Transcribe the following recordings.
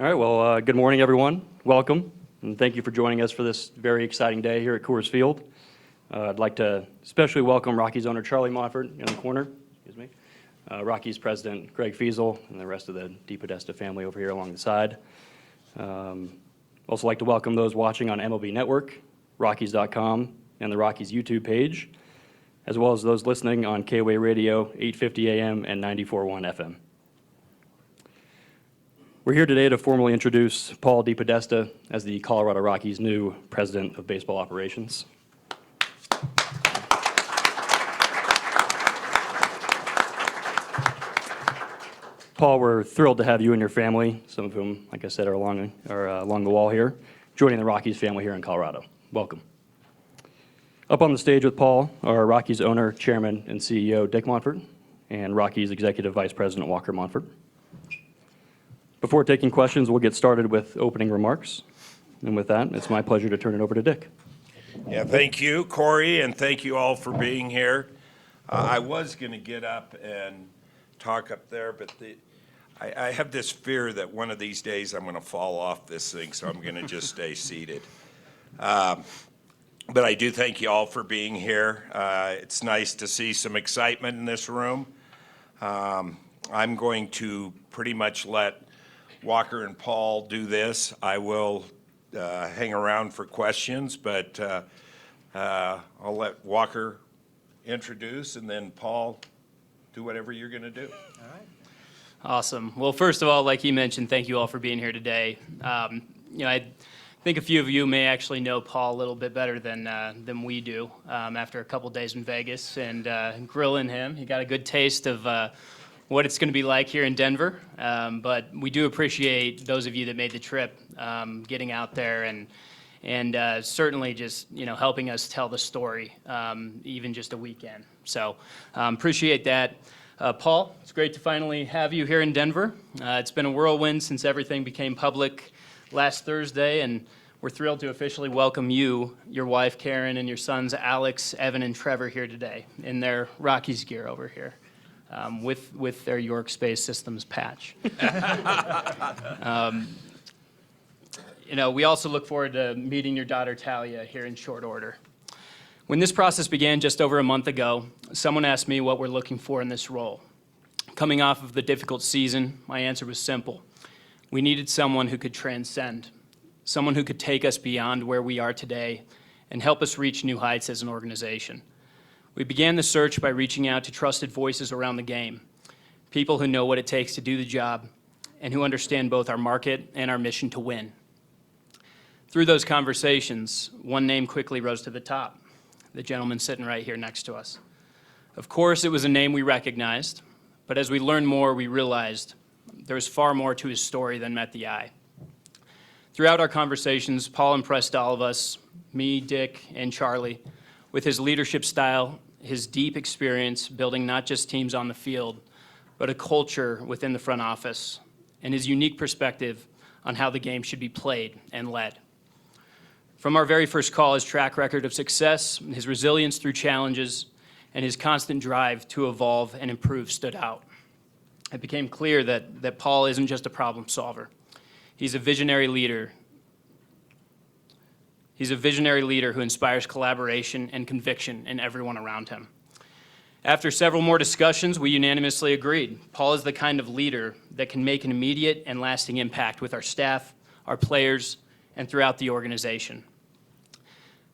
All right, well, good morning, everyone. Welcome, and thank you for joining us for this very exciting day here at Coors Field. I'd like to especially welcome Rockies owner Charlie Montfort in the corner, Rockies president Greg Fiesel, and the rest of the DePodesta family over here along the side. Also like to welcome those watching on MLB Network, Rockies.com, and the Rockies YouTube page, as well as those listening on KOA Radio, 850 AM and 94.1 FM. We're here today to formally introduce Paul DePodesta as the Colorado Rockies' new president of baseball operations. Paul, we're thrilled to have you and your family, some of whom, like I said, are along the wall here, joining the Rockies family here in Colorado. Welcome. Up on the stage with Paul are Rockies owner, chairman, and CEO Dick Montfort, and Rockies executive vice president Walker Montfort. Before taking questions, we'll get started with opening remarks. And with that, it's my pleasure to turn it over to Dick. Yeah, thank you, Corey, and thank you all for being here. I was going to get up and talk up there, but I have this fear that one of these days I'm going to fall off this thing, so I'm going to just stay seated. But I do thank you all for being here. It's nice to see some excitement in this room. I'm going to pretty much let Walker and Paul do this. I will hang around for questions, but I'll let Walker introduce, and then Paul, do whatever you're going to do. All right. Awesome. Well, first of all, like he mentioned, thank you all for being here today. I think a few of you may actually know Paul a little bit better than we do after a couple days in Vegas and grilling him. He got a good taste of what it's going to be like here in Denver, but we do appreciate those of you that made the trip, getting out there and certainly just helping us tell the story, even just a weekend. So appreciate that. Paul, it's great to finally have you here in Denver. It's been a whirlwind since everything became public last Thursday, and we're thrilled to officially welcome you, your wife Karen, and your sons Alex, Evan, and Trevor here today in their Rockies gear over here. With their York Space Systems patch. We also look forward to meeting your daughter Talia here in short order. When this process began just over a month ago, someone asked me what we're looking for in this role. Coming off of the difficult season, my answer was simple. We needed someone who could transcend, someone who could take us beyond where we are today and help us reach new heights as an organization. We began the search by reaching out to trusted voices around the game, people who know what it takes to do the job and who understand both our market and our mission to win. Through those conversations, one name quickly rose to the top, the gentleman sitting right here next to us. Of course, it was a name we recognized, but as we learned more, we realized there was far more to his story than met the eye. Throughout our conversations, Paul impressed all of us, me, Dick, and Charlie, with his leadership style, his deep experience building not just teams on the field, but a culture within the front office, and his unique perspective on how the game should be played and led. From our very first call, his track record of success, his resilience through challenges, and his constant drive to evolve and improve stood out. It became clear that Paul isn't just a problem solver. He's a visionary leader. He's a visionary leader who inspires collaboration and conviction in everyone around him. After several more discussions, we unanimously agreed. Paul is the kind of leader that can make an immediate and lasting impact with our staff, our players, and throughout the organization.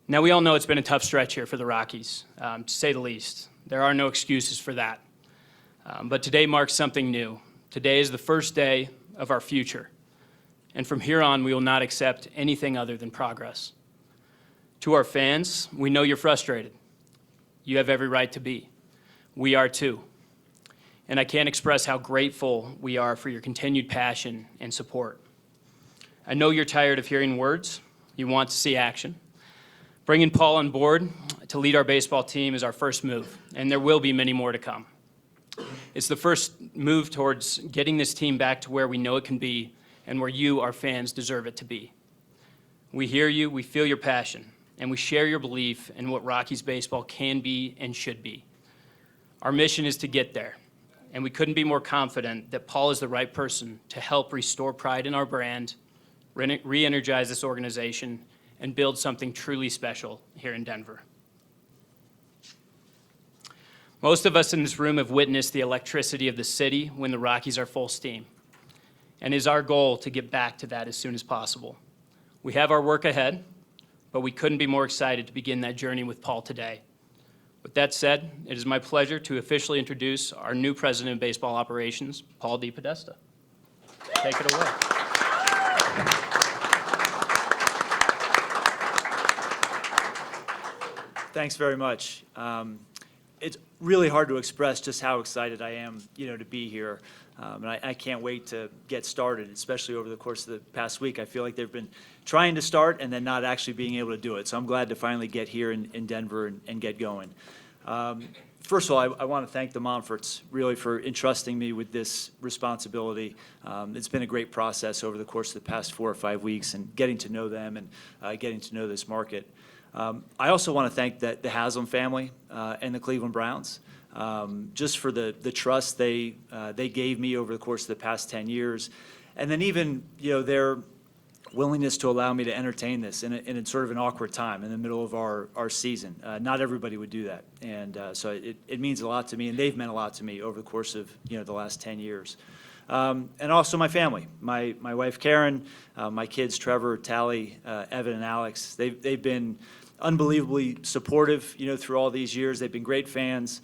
Now, we all know it's been a tough stretch here for the Rockies, to say the least. There are no excuses for that. But today marks something new. Today is the first day of our future. And from here on, we will not accept anything other than progress. To our fans, we know you're frustrated. You have every right to be. We are too. And I can't express how grateful we are for your continued passion and support. I know you're tired of hearing words. You want to see action. Bringing Paul on board to lead our baseball team is our first move, and there will be many more to come. It's the first move towards getting this team back to where we know it can be and where you, our fans, deserve it to be. We hear you, we feel your passion, and we share your belief in what Rockies baseball can be and should be. Our mission is to get there, and we couldn't be more confident that Paul is the right person to help restore pride in our brand, re-energize this organization, and build something truly special here in Denver. Most of us in this room have witnessed the electricity of the city when the Rockies are full steam, and it is our goal to get back to that as soon as possible. We have our work ahead, but we couldn't be more excited to begin that journey with Paul today. With that said, it is my pleasure to officially introduce our new President of Baseball Operations, Paul DePodesta. Take it away. Thanks very much. It's really hard to express just how excited I am, to be here. And I can't wait to get started, especially over the course of the past week. I feel like they've been trying to start and then not actually being able to do it. So I'm glad to finally get here in Denver and get going. First of all, I want to thank the Monforts really for entrusting me with this responsibility. It's been a great process over the course of the past 4 or 5 weeks and getting to know them and getting to know this market. I also want to thank the Haslam family and the Cleveland Browns just for the trust they gave me over the course of the past 10 years. And then even, their willingness to allow me to entertain this in sort of an awkward time in the middle of our season. Not everybody would do that. And so it means a lot to me, and they've meant a lot to me over the course of, the last 10 years. And also my family, my wife Karen, my kids Trevor, Tally, Evan, and Alex. They've been unbelievably supportive, through all these years. They've been great fans.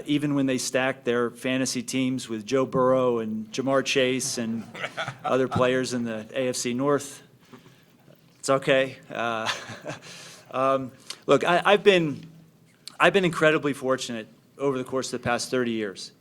Even when they stacked their fantasy teams with Joe Burrow and Jamar Chase and other players in the AFC North, it's okay. Look, I've been incredibly fortunate over the course of the past 30 years.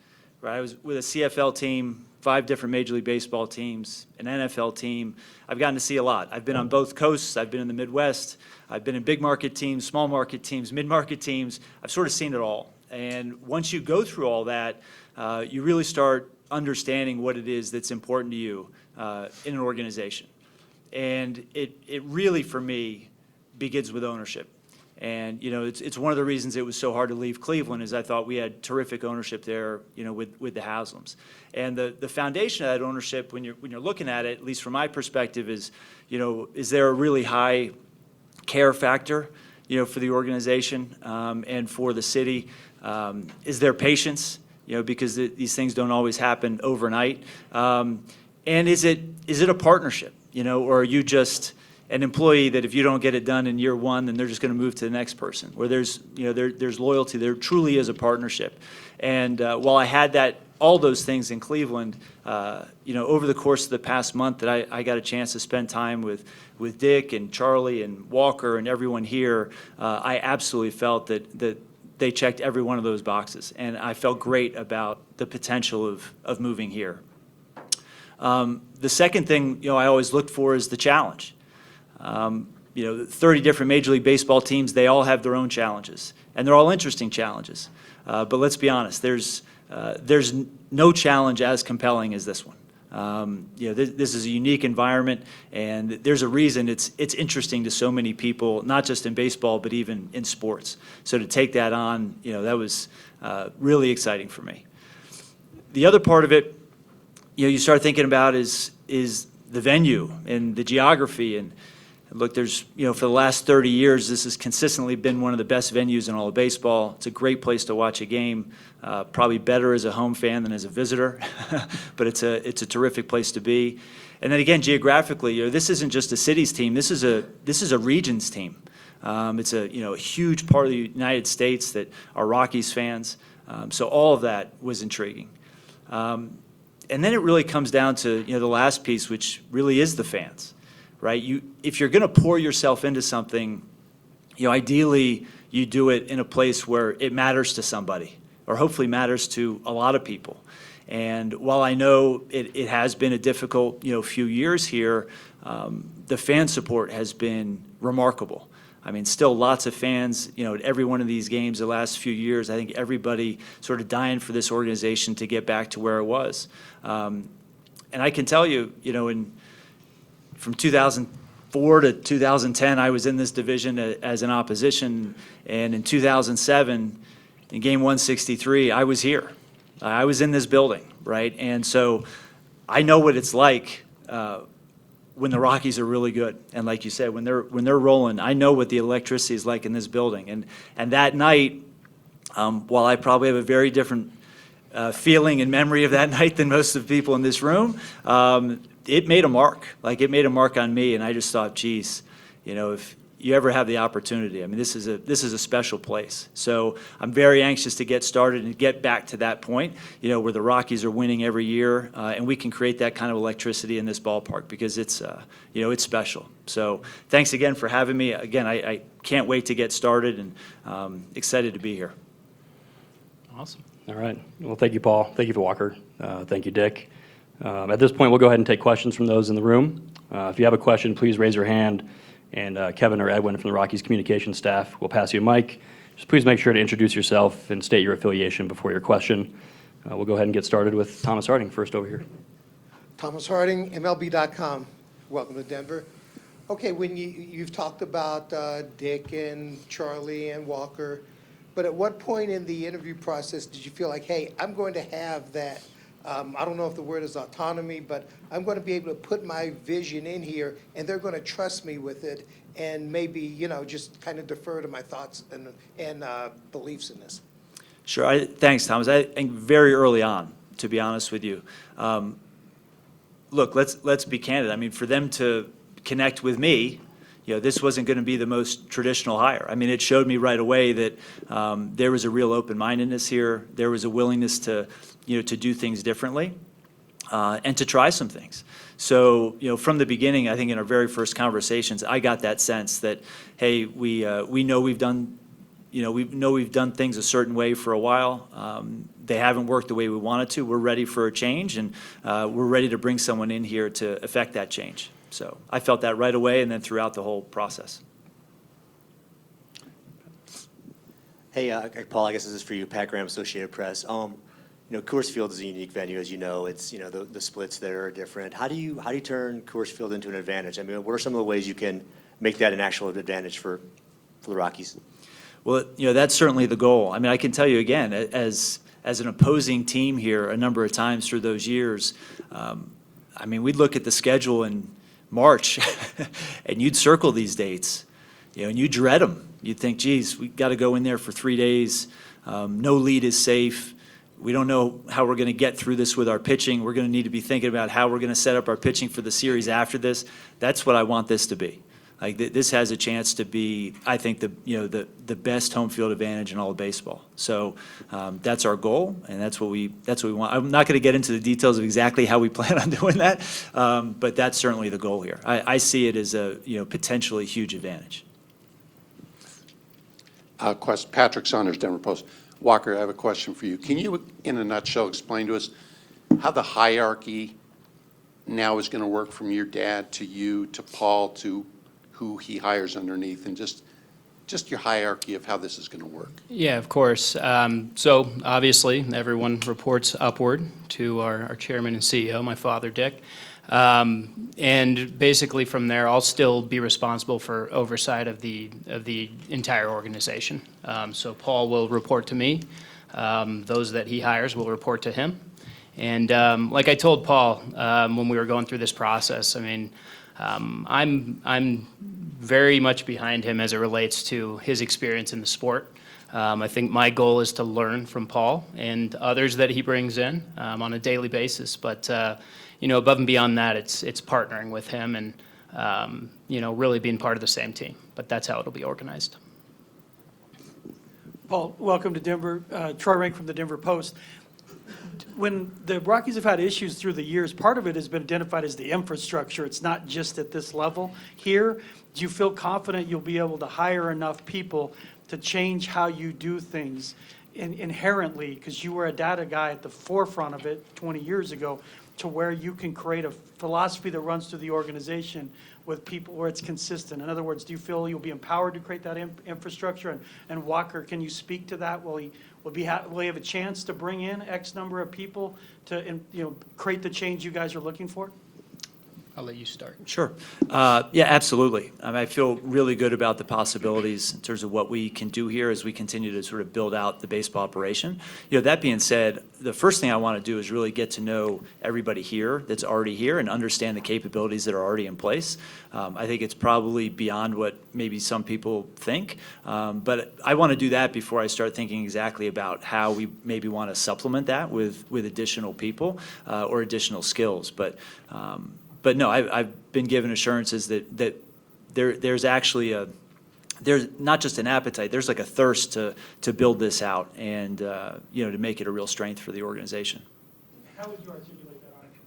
Right? I was with a CFL team, 5 different Major League Baseball teams, an NFL team. I've gotten to see a lot. I've been on both coasts. I've been in the Midwest. I've been in big market teams, small market teams, mid-market teams. I've sort of seen it all. And once you go through all that, you really start understanding what it is that's important to you in an organization. And it really, for me, begins with ownership. And, it's one of the reasons it was so hard to leave Cleveland is I thought we had terrific ownership there, with the Haslams. And the foundation of that ownership, when you're looking at it, at least from my perspective, is, is there a really high care factor, for the organization and for the city? Is there patience, because these things don't always happen overnight? And is it a partnership, or are you just an employee that if you don't get it done in year 1, then they're just going to move to the next person, where there's loyalty. There truly is a partnership. And while I had all those things in Cleveland, over the course of the past month that I got a chance to spend time with Dick and Charlie and Walker and everyone here, I absolutely felt that they checked every one of those boxes. And I felt great about the potential of moving here. The second thing, I always looked for is the challenge. 30 different Major League Baseball teams, they all have their own challenges, and they're all interesting challenges. But let's be honest, there's no challenge as compelling as this one. This is a unique environment, and there's a reason it's interesting to so many people, not just in baseball, but even in sports. So to take that on, that was really exciting for me. The other part of it, you start thinking about is the venue and the geography. And look, there's, for the last 30 years, this has consistently been one of the best venues in all of baseball. It's a great place to watch a game, probably better as a home fan than as a visitor, but it's a terrific place to be. And then again, geographically, this isn't just a city's team. This is a region's team. It's a huge part of the United States that are Rockies fans. So all of that was intriguing. And then it really comes down to the last piece, which really is the fans. Right? If you're going to pour yourself into something, ideally you do it in a place where it matters to somebody, or hopefully matters to a lot of people. And while I know it has been a difficult, few years here, the fan support has been remarkable. I mean, still lots of fans, at every one of these games the last few years. I think everybody sort of dying for this organization to get back to where it was. And I can tell you, from 2004 to 2010, I was in this division as an opposition, and in 2007, in Game 163, I was here. I was in this building, right? And so I know what it's like when the Rockies are really good. And like you said, when they're rolling, I know what the electricity is like in this building. And that night, while I probably have a very different feeling and memory of that night than most of the people in this room, it made a mark. Like, it made a mark on me, and I just thought, geez, if you ever have the opportunity, I mean, this is a special place. So I'm very anxious to get started and get back to that point, where the Rockies are winning every year, and we can create that kind of electricity in this ballpark, because it's special. So thanks again for having me. Again, I can't wait to get started, and excited to be here. Awesome. All right. Well, thank you, Paul. Thank you for Walker. Thank you, Dick. At this point, we'll go ahead and take questions from those in the room. If you have a question, please raise your hand, and Kevin or Edwin from the Rockies communications staff will pass you a mic. Just please make sure to introduce yourself and state your affiliation before your question. We'll go ahead and get started with Thomas Harding first over here. Thomas Harding, MLB.com. Welcome to Denver. Okay, when you've talked about Dick and Charlie and Walker, but at what point in the interview process did you feel like, hey, I'm going to have that, I don't know if the word is autonomy, but I'm going to be able to put my vision in here, and they're going to trust me with it, and maybe, just kind of defer to my thoughts and beliefs in this? Sure. Thanks, Thomas. I think very early on, to be honest with you. Look, let's be candid. I mean, for them to connect with me, this wasn't going to be the most traditional hire. I mean, it showed me right away that there was a real open-mindedness here. There was a willingness to do things differently, and to try some things. So, from the beginning, I think in our very first conversations, I got that sense that, hey, we know we've done things a certain way for a while. They haven't worked the way we wanted to. We're ready for a change, and we're ready to bring someone in here to effect that change. So I felt that right away, and then throughout the whole process. Hey, Paul, I guess this is for you, Pat Graham, Associated Press. Coors Field is a unique venue, as you know. It's, the splits there are different. How do you turn Coors Field into an advantage? I mean, what are some of the ways you can make that an actual advantage for the Rockies? Well, that's certainly the goal. I mean, I can tell you again, as an opposing team here a number of times through those years, I mean, we'd look at the schedule in March, and you'd circle these dates, and you dread them. You'd think, geez, we got to go in there for 3 days. No lead is safe. We don't know how we're going to get through this with our pitching. We're going to need to be thinking about how we're going to set up our pitching for the series after this. That's what I want this to be. Like, this has a chance to be, I think, the best home field advantage in all of baseball. So that's our goal, and that's what we want. I'm not going to get into the details of exactly how we plan on doing that, but that's certainly the goal here. I see it as a potentially huge advantage. Patrick Saunders, Denver Post. Walker, I have a question for you. Can you, in a nutshell, explain to us how the hierarchy now is going to work from your dad to you to Paul to who he hires underneath, and just your hierarchy of how this is going to work? Yeah, of course. So obviously, everyone reports upward to our chairman and CEO, my father, Dick. And basically from there, I'll still be responsible for oversight of the entire organization. So Paul will report to me. Those that he hires will report to him. And like I told Paul when we were going through this process, I mean, I'm very much behind him as it relates to his experience in the sport. I think my goal is to learn from Paul and others that he brings in on a daily basis. But above and beyond that, it's partnering with him and really being part of the same team. But that's how it'll be organized. Paul, welcome to Denver. Troy Rank from the Denver Post. When the Rockies have had issues through the years, part of it has been identified as the infrastructure. It's not just at this level. Here, do you feel confident you'll be able to hire enough people to change how you do things inherently, because you were a data guy at the forefront of it 20 years ago, to where you can create a philosophy that runs through the organization with people where it's consistent? In other words, do you feel you'll be empowered to create that infrastructure? And Walker, can you speak to that? Will he have a chance to bring in X number of people to create the change you guys are looking for? I'll let you start. Sure. Yeah, absolutely. I feel really good about the possibilities in terms of what we can do here as we continue to sort of build out the baseball operation. That being said, the first thing I want to do is really get to know everybody here that's already here and understand the capabilities that are already in place. I think it's probably beyond what maybe some people think, but I want to do that before I start thinking exactly about how we maybe want to supplement that with additional people or additional skills. But no, I've been given assurances that there's actually there's not just an appetite, there's like a thirst to build this out and, to make it a real strength for the organization. How would you articulate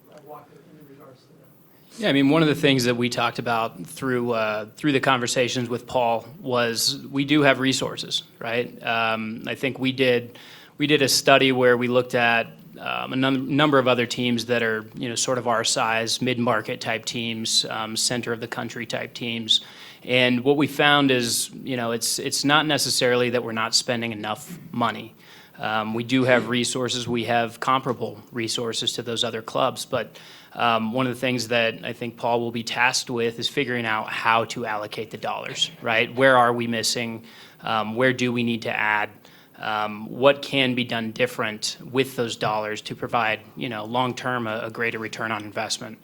that, Walker, in regards to that? Yeah, I mean, one of the things that we talked about through the conversations with Paul was we do have resources, right? I think we did a study where we looked at a number of other teams that are, sort of our size, mid-market type teams, center of the country type teams. And what we found is, it's not necessarily that we're not spending enough money. We do have resources. We have comparable resources to those other clubs. But one of the things that I think Paul will be tasked with is figuring out how to allocate the dollars, right? Where are we missing? Where do we need to add? What can be done different with those dollars to provide, long-term a greater return on investment.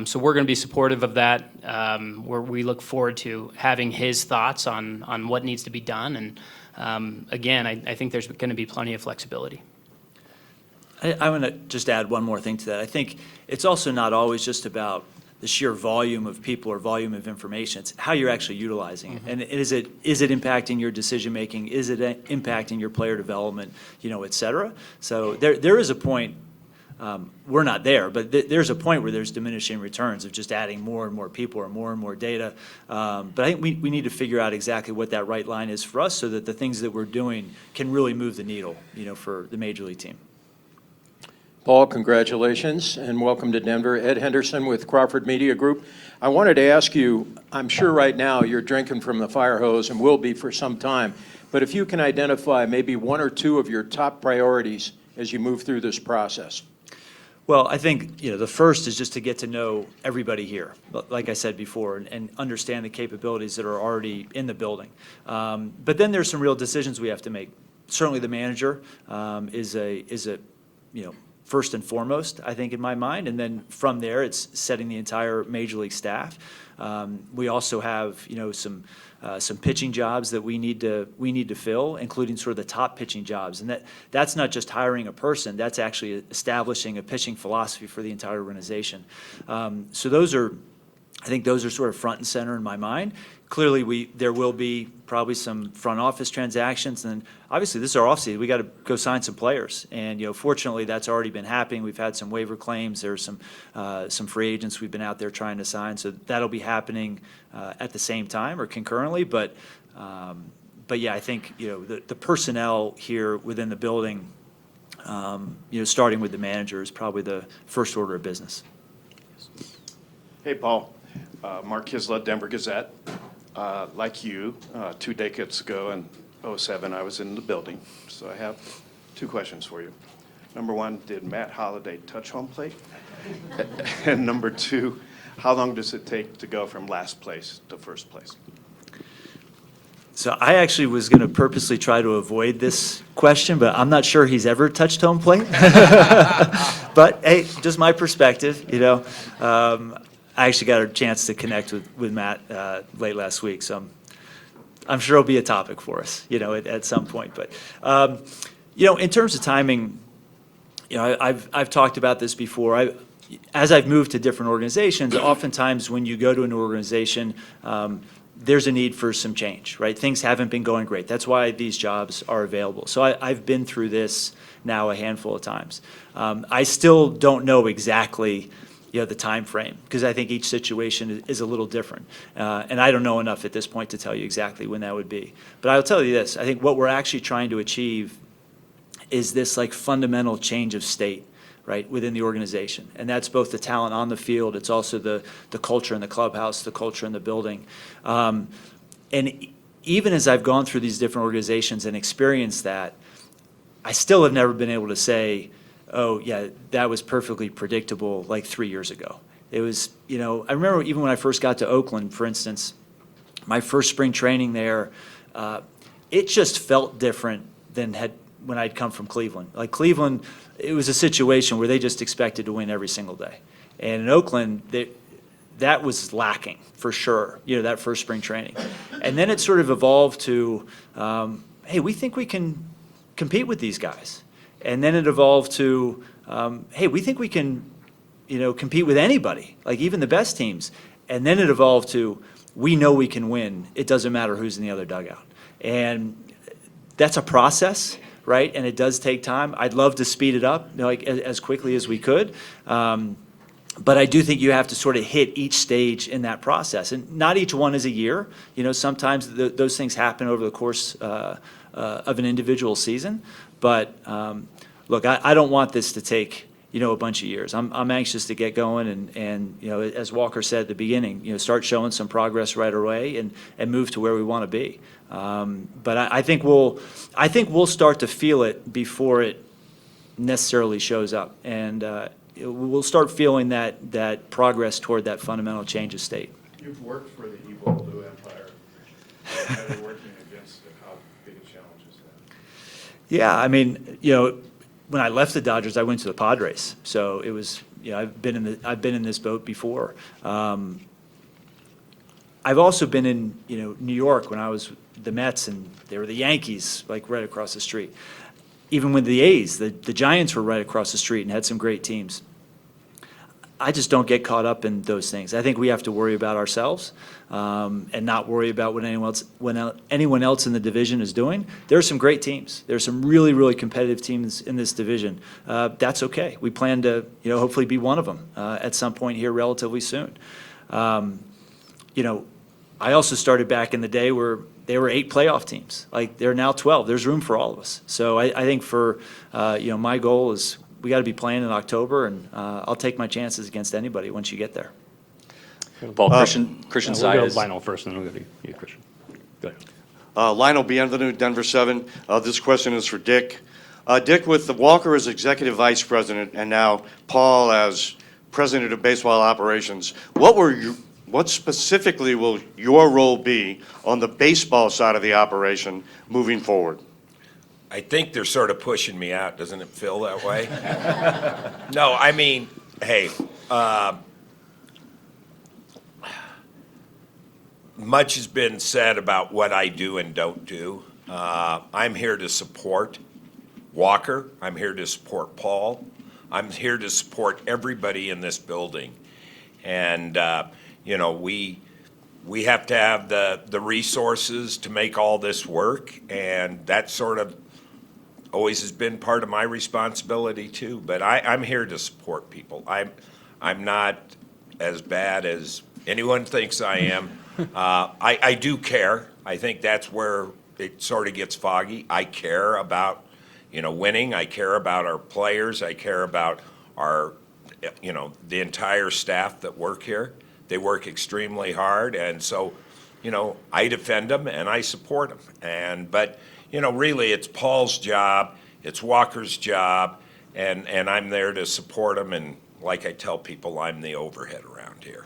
So we're going to be supportive of that. We look forward to having his thoughts on what needs to be done. And again, I think there's going to be plenty of flexibility. I want to just add one more thing to that. I think it's also not always just about the sheer volume of people or volume of information. It's how you're actually utilizing it. And is it impacting your decision-making? Is it impacting your player development, et cetera? So there is a point, we're not there, but there's a point where there's diminishing returns of just adding more and more people or more and more data. But I think we need to figure out exactly what that right line is for us so that the things that we're doing can really move the needle, for the Major League team. Paul, congratulations and welcome to Denver. Ed Henderson with Crawford Media Group. I wanted to ask you, I'm sure right now you're drinking from the fire hose and will be for some time, but if you can identify maybe one or two of your top priorities as you move through this process. Well, I think, the first is just to get to know everybody here, like I said before, and understand the capabilities that are already in the building. But then there's some real decisions we have to make. Certainly the manager is a first and foremost, I think, in my mind. And then from there, it's setting the entire Major League staff. We also have, some pitching jobs that we need to fill, including sort of the top pitching jobs. And that's not just hiring a person, that's actually establishing a pitching philosophy for the entire organization. So I think those are sort of front and center in my mind. Clearly, there will be probably some front office transactions, and obviously this is our offseason. We got to go sign some players, and fortunately that's already been happening. We've had some waiver claims. There's some free agents we've been out there trying to sign, so that'll be happening at the same time or concurrently. But yeah, I think the personnel here within the building, starting with the manager, is probably the first order of business. Hey, Paul. Mark Kisla, Denver Gazette. Like you, 2 decades ago in '07, I was in the building, so I have 2 questions for you. Number 1, did Matt Holliday touch home plate? And number 2, how long does it take to go from last place to first place? So I actually was going to purposely try to avoid this question, but I'm not sure he's ever touched home plate. But hey, just my perspective, I actually got a chance to connect with Matt late last week, so I'm sure it'll be a topic for us, at some point. But in terms of timing, I've talked about this before. As I've moved to different organizations, oftentimes when you go to an organization, there's a need for some change, right? Things haven't been going great. That's why these jobs are available. So I've been through this now a handful of times. I still don't know exactly the time frame, because I think each situation is a little different. And I don't know enough at this point to tell you exactly when that would be. But I'll tell you this, I think what we're actually trying to achieve is this fundamental change of state, right, within the organization. And that's both the talent on the field, it's also the culture in the clubhouse, the culture in the building. And even as I've gone through these different organizations and experienced that, I still have never been able to say, oh, yeah, that was perfectly predictable 3 years ago. It was, I remember even when I first got to Oakland, for instance, my first spring training there, it just felt different than when I'd come from Cleveland. Like Cleveland, it was a situation where they just expected to win every single day. And in Oakland, that was lacking for sure, that first spring training. And then it sort of evolved to, hey, we think we can compete with these guys. And then it evolved to, hey, we think we can, compete with anybody, like even the best teams. And then it evolved to, we know we can win. It doesn't matter who's in the other dugout. And that's a process, right? And it does take time. I'd love to speed it up, like as quickly as we could. But I do think you have to sort of hit each stage in that process. And not each one is a year. Sometimes those things happen over the course of an individual season. But look, I don't want this to take, a bunch of years. I'm anxious to get going and as Walker said at the beginning, start showing some progress right away and move to where we want to be. But I think we'll start to feel it before it necessarily shows up. And we'll start feeling that progress toward that fundamental change of state. You've worked for the evil blue empire. How are you working against it? How big a challenge is that? Yeah, I mean, when I left the Dodgers, I went to the Padres. So it was, I've been in this boat before. I've also been in, New York when I was the Mets and they were the Yankees, like right across the street. Even with the A's, the Giants were right across the street and had some great teams. I just don't get caught up in those things. I think we have to worry about ourselves and not worry about what anyone else in the division is doing. There are some great teams. There are some really, really competitive teams in this division. That's okay. We plan to, hopefully be one of them at some point here relatively soon. I also started back in the day where they were 8 playoff teams. Like, they're now 12. There's room for all of us. So I think for, my goal is we got to be playing in October, and I'll take my chances against anybody once you get there. Paul, Christian We'll go Zayas. Lionel first, and then we'll go to you, Christian. Go ahead. Lionel Bienvenu, Denver 7. This question is for Dick. Dick, with Walker as Executive Vice President and now Paul as President of Baseball Operations, what specifically will your role be on the baseball side of the operation moving forward? I think they're sort of pushing me out. Doesn't it feel that way? No, I mean, hey, much has been said about what I do and don't do. I'm here to support Walker. I'm here to support Paul. I'm here to support everybody in this building. And, we have to have the resources to make all this work, and that sort of always has been part of my responsibility too. But I'm here to support people. I'm not as bad as anyone thinks I am. I do care. I think that's where it sort of gets foggy. I care about, winning. I care about our players. I care about our, the entire staff that work here. They work extremely hard, and so, I defend them and I support them. But really, it's Paul's job, it's Walker's job, and I'm there to support them. And like I tell people, I'm the overhead around here.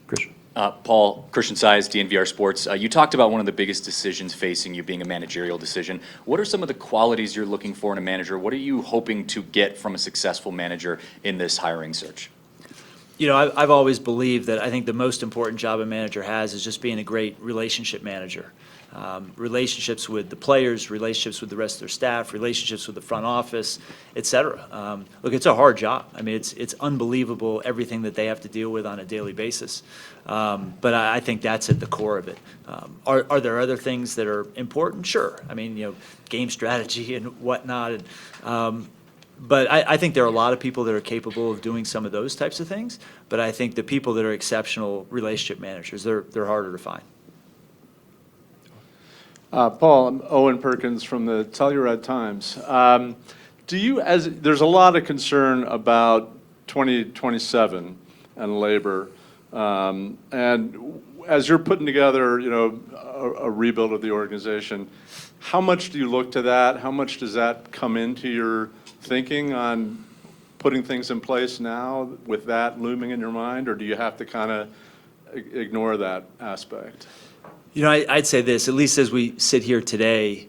Christian. Paul, Christian Zayas, DNVR Sports. You talked about one of the biggest decisions facing you being a managerial decision. What are some of the qualities you're looking for in a manager? What are you hoping to get from a successful manager in this hiring search? I've always believed that I think the most important job a manager has is just being a great relationship manager. Relationships with the players, relationships with the rest of their staff, relationships with the front office, et cetera. Look, it's a hard job. I mean, it's unbelievable everything that they have to deal with on a daily basis. But I think that's at the core of it. Are there other things that are important? Sure. I mean, game strategy and whatnot. But I think there are a lot of people that are capable of doing some of those types of things. But I think the people that are exceptional relationship managers, they're harder to find. Paul, I'm Owen Perkins from the Telluride Times. There's a lot of concern about 2027 and labor, and as you're putting together, a rebuild of the organization, how much do you look to that? How much does that come into your thinking on putting things in place now with that looming in your mind, or do you have to kind of ignore that aspect? You know, I'd say this, at least as we sit here today,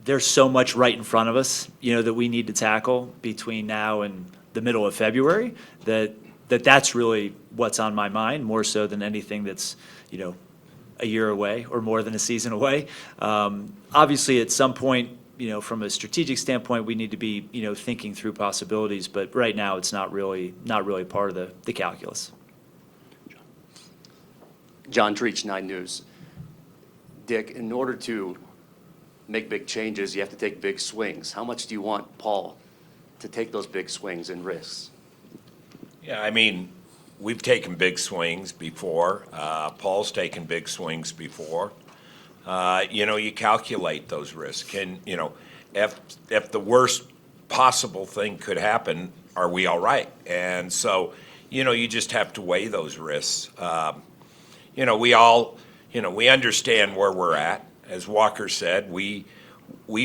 there's so much right in front of us, you know, that we need to tackle between now and the middle of February, that's really what's on my mind, more so than anything that's, you know, a year away or more than a season away. Obviously, at some point, you know, from a strategic standpoint, we need to be, you know, thinking through possibilities, but right now, it's not really part of the calculus. John Treach, 9 News. Dick, in order to make big changes, you have to take big swings. How much do you want Paul to take those big swings and risks? Yeah, I mean, we've taken big swings before. Paul's taken big swings before. You know, you calculate those risks. And, you know, if the worst possible thing could happen, are we all right? And so, you know, you just have to weigh those risks. You know, we understand where we're at. As Walker said, we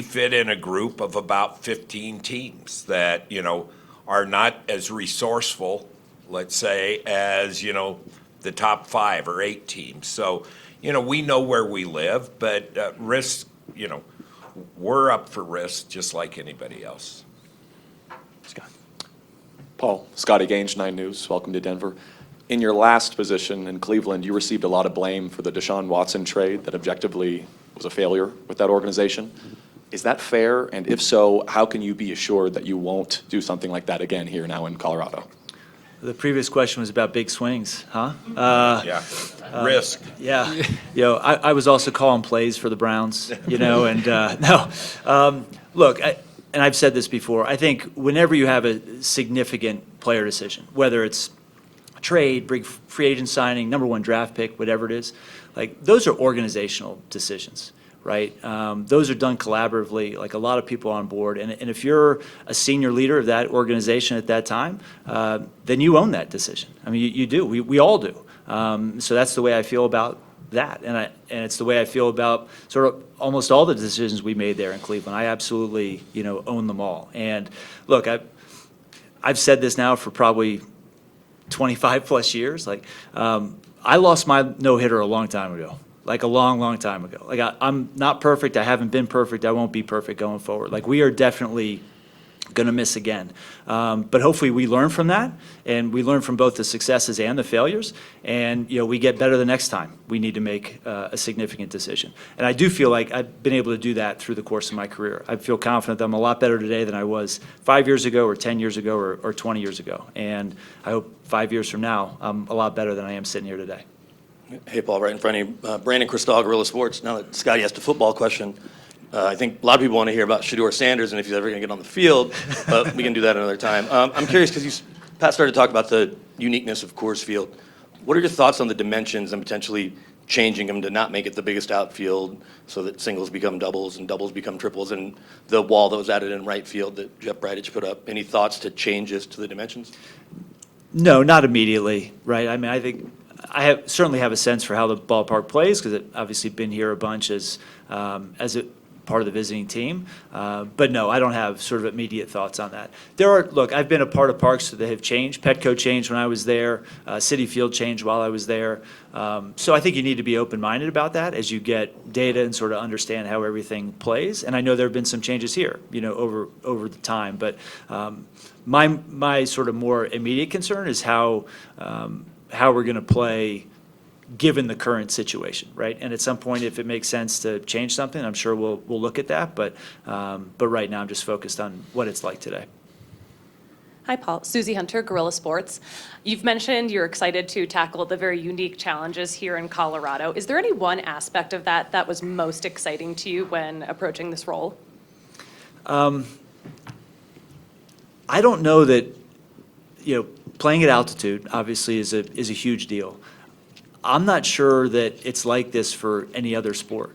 fit in a group of about 15 teams that, you know, are not as resourceful, let's say, as, you know, the top 5 or 8 teams. So, you know, we know where we live, but risk, you know, we're up for risk just like anybody else. Scott. Paul, Scotty Gange, 9 News. Welcome to Denver. In your last position in Cleveland, you received a lot of blame for the Deshaun Watson trade that objectively was a failure with that organization. Is that fair? And if so, how can you be assured that you won't do something like that again here now in Colorado? The previous question was about big swings, huh? Yeah, risk. Yeah, you know, I was also calling plays for the Browns, you know, and look, and I've said this before, I think whenever you have a significant player decision, whether it's a trade, big free agent signing, #1 draft pick, whatever it is, like those are organizational decisions, right? Those are done collaboratively, like a lot of people on board. And if you're a senior leader of that organization at that time, then you own that decision. I mean, you do. We all do. So that's the way I feel about that. And it's the way I feel about sort of almost all the decisions we made there in Cleveland. I absolutely, you know, own them all. And look, I've said this now for probably 25 plus years. Like, I lost my no-hitter a long time ago. Like a long, long time ago. Like I'm not perfect. I haven't been perfect. I won't be perfect going forward. Like we are definitely going to miss again. But hopefully we learn from that, and we learn from both the successes and the failures. And you know, we get better the next time we need to make a significant decision. And I do feel like I've been able to do that through the course of my career. I feel confident that I'm a lot better today than I was 5 years ago, or 10 years ago, or 20 years ago. And I hope 5 years from now, I'm a lot better than I am sitting here today. Hey, Paul, right in front of you. Brandon Cristal, Gorilla Sports. Now that Scotty asked a football question, I think a lot of people want to hear about Shedeur Sanders and if he's ever going to get on the field, but we can do that another time. I'm curious because Pat started to talk about the uniqueness of Coors Field. What are your thoughts on the dimensions and potentially changing them to not make it the biggest outfield so that singles become doubles and doubles become triples, and the wall that was added in right field that Jeff Bridich put up? Any thoughts to changes to the dimensions? No, not immediately, right? I mean, I think certainly have a sense for how the ballpark plays because I've obviously been here a bunch as a part of the visiting team. But no, I don't have sort of immediate thoughts on that. Look, I've been a part of parks that have changed. Petco changed when I was there. Citi Field changed while I was there. So I think you need to be open-minded about that as you get data and sort of understand how everything plays. And I know there have been some changes here, you know, over the time. But my sort of more immediate concern is how we're going to play given the current situation, right? And at some point, if it makes sense to change something, I'm sure we'll look at that. But right now, I'm just focused on what it's like today. Hi, Paul. Susie Hunter, Gorilla Sports. You've mentioned you're excited to tackle the very unique challenges here in Colorado. Is there any one aspect of that was most exciting to you when approaching this role? I don't know that, you know, playing at altitude obviously is a huge deal. I'm not sure that it's like this for any other sport.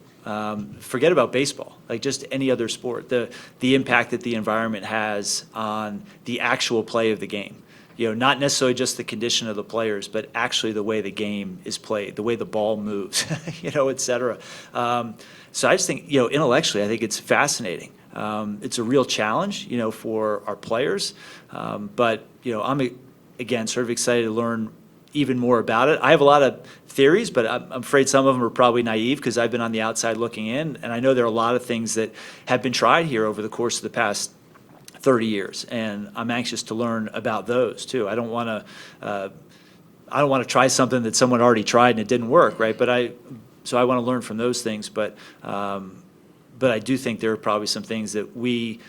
Forget about baseball, like just any other sport. The impact that the environment has on the actual play of the game. You know, not necessarily just the condition of the players, but actually the way the game is played, the way the ball moves, you know, et cetera. So I just think, you know, intellectually, I think it's fascinating. It's a real challenge, for our players. But, I'm, again, sort of excited to learn even more about it. I have a lot of theories, but I'm afraid some of them are probably naive because I've been on the outside looking in, and I know there are a lot of things that have been tried here over the course of the past 30 years, and I'm anxious to learn about those too. I don't want to try something that someone already tried and it didn't work, right? So I want to learn from those things, but I do think there are probably some things that we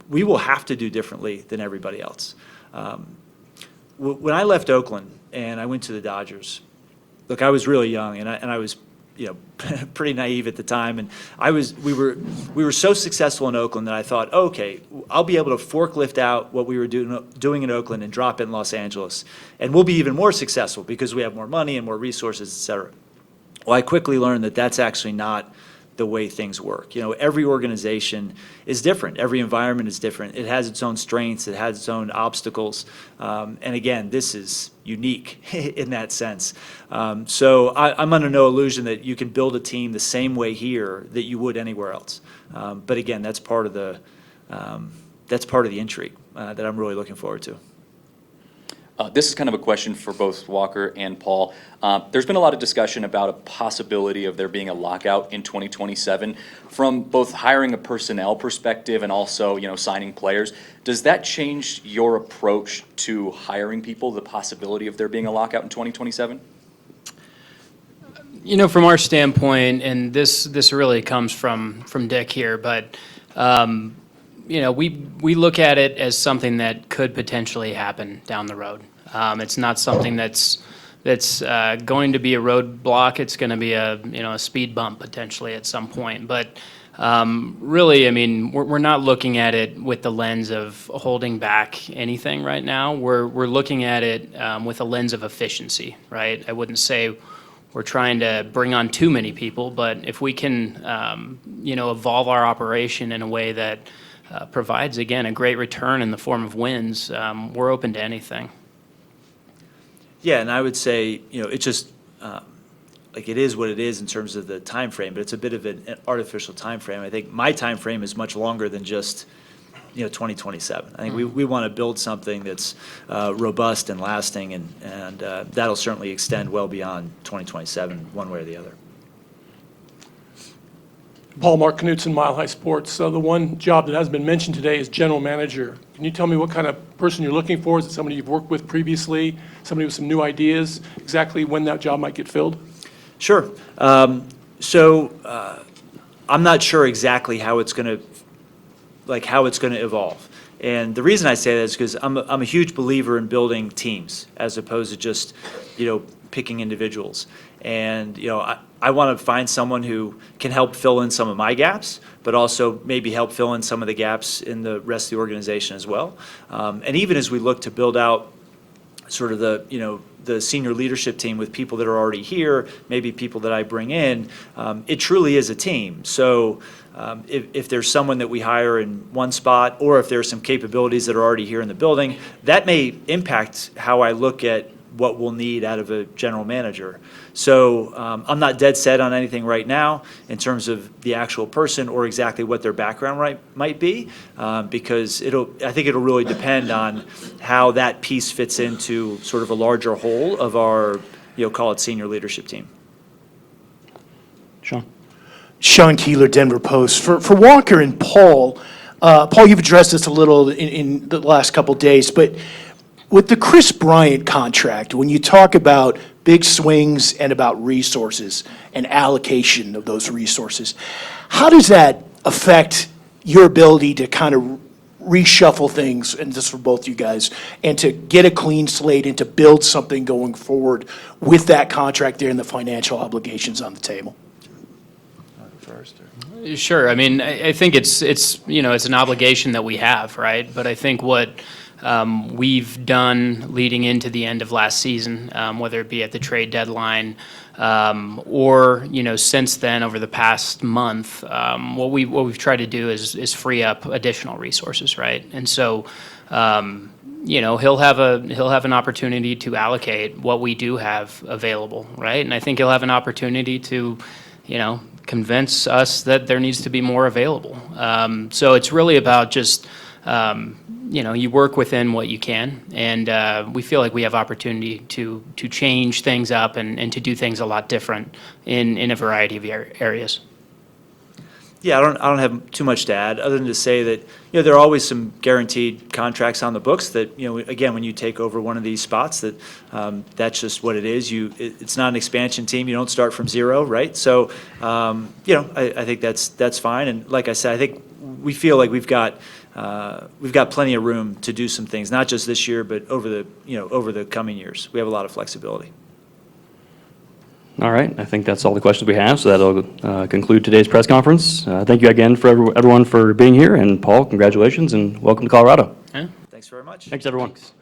will have to do differently than everybody else. When I left Oakland and I went to the Dodgers, look, I was really young and I was, pretty naive at the time, and we were so successful in Oakland that I thought, okay, I'll be able to forklift out what we were doing in Oakland and drop it in Los Angeles, and we'll be even more successful because we have more money and more resources, et cetera. Well, I quickly learned that that's actually not the way things work. Every organization is different. Every environment is different. It has its own strengths. It has its own obstacles. And again, this is unique in that sense. So I'm under no illusion that you can build a team the same way here that you would anywhere else. But again, that's part of the intrigue that I'm really looking forward to. This is kind of a question for both Walker and Paul. There's been a lot of discussion about a possibility of there being a lockout in 2027 from both hiring a personnel perspective and also, signing players. Does that change your approach to hiring people, the possibility of there being a lockout in 2027? From our standpoint, and this really comes from Dick here, but we look at it as something that could potentially happen down the road. It's not something that's going to be a roadblock. It's going to be a speed bump potentially at some point. But really, we're not looking at it with the lens of holding back anything right now. We're looking at it with a lens of efficiency, right? I wouldn't say we're trying to bring on too many people, but if we can, evolve our operation in a way that provides, again, a great return in the form of wins, we're open to anything. Yeah, and I would say, it's just, it is what it is in terms of the time frame, but it's a bit of an artificial time frame. I think my time frame is much longer than just, 2027. I think we want to build something that's robust and lasting, and that'll certainly extend well beyond 2027, one way or the other. Paul, Mark Knutson, Mile High Sports. So the one job that hasn't been mentioned today is general manager. Can you tell me what kind of person you're looking for? Is it somebody you've worked with previously, somebody with some new ideas, exactly when that job might get filled? Sure. So I'm not sure exactly how it's going to evolve. And the reason I say that is because I'm a huge believer in building teams as opposed to just, picking individuals. And, I want to find someone who can help fill in some of my gaps, but also maybe help fill in some of the gaps in the rest of the organization as well. And even as we look to build out sort of the senior leadership team with people that are already here, maybe people that I bring in, it truly is a team. So if there's someone that we hire in one spot, or if there are some capabilities that are already here in the building, that may impact how I look at what we'll need out of a general manager. So I'm not dead set on anything right now in terms of the actual person or exactly what their background might be, because I think it'll really depend on how that piece fits into sort of a larger whole of our, call it senior leadership team. Sean Keeler, Denver Post. For Walker and Paul, you've addressed this a little in the last couple days, but with the Chris Bryant contract, when you talk about big swings and about resources and allocation of those resources, how does that affect your ability to kind of reshuffle things, and this is for both you guys, and to get a clean slate and to build something going forward with that contract there and the financial obligations on the table? Sure. I think it's an obligation that we have, right? But I think what we've done leading into the end of last season, whether it be at the trade deadline or since then over the past month, what we've tried to do is free up additional resources, right? And so he'll have an opportunity to allocate what we do have available, right? And I think he'll have an opportunity to convince us that there needs to be more available. So it's really about just, you work within what you can, and we feel like we have opportunity to change things up and to do things a lot different in a variety of areas. Yeah, I don't have too much to add, other than to say that, there are always some guaranteed contracts on the books that, again, when you take over one of these spots, that that's just what it is. It's not an expansion team. You don't start from zero, right? So, I think that's fine. And like I said, I think we feel like we've got plenty of room to do some things, not just this year, but over the coming years. We have a lot of flexibility. All right, I think that's all the questions we have, so that'll conclude today's press conference. Thank you again for everyone for being here, and Paul, congratulations and welcome to Colorado. Yeah. Thanks very much. Thanks, everyone. Thanks.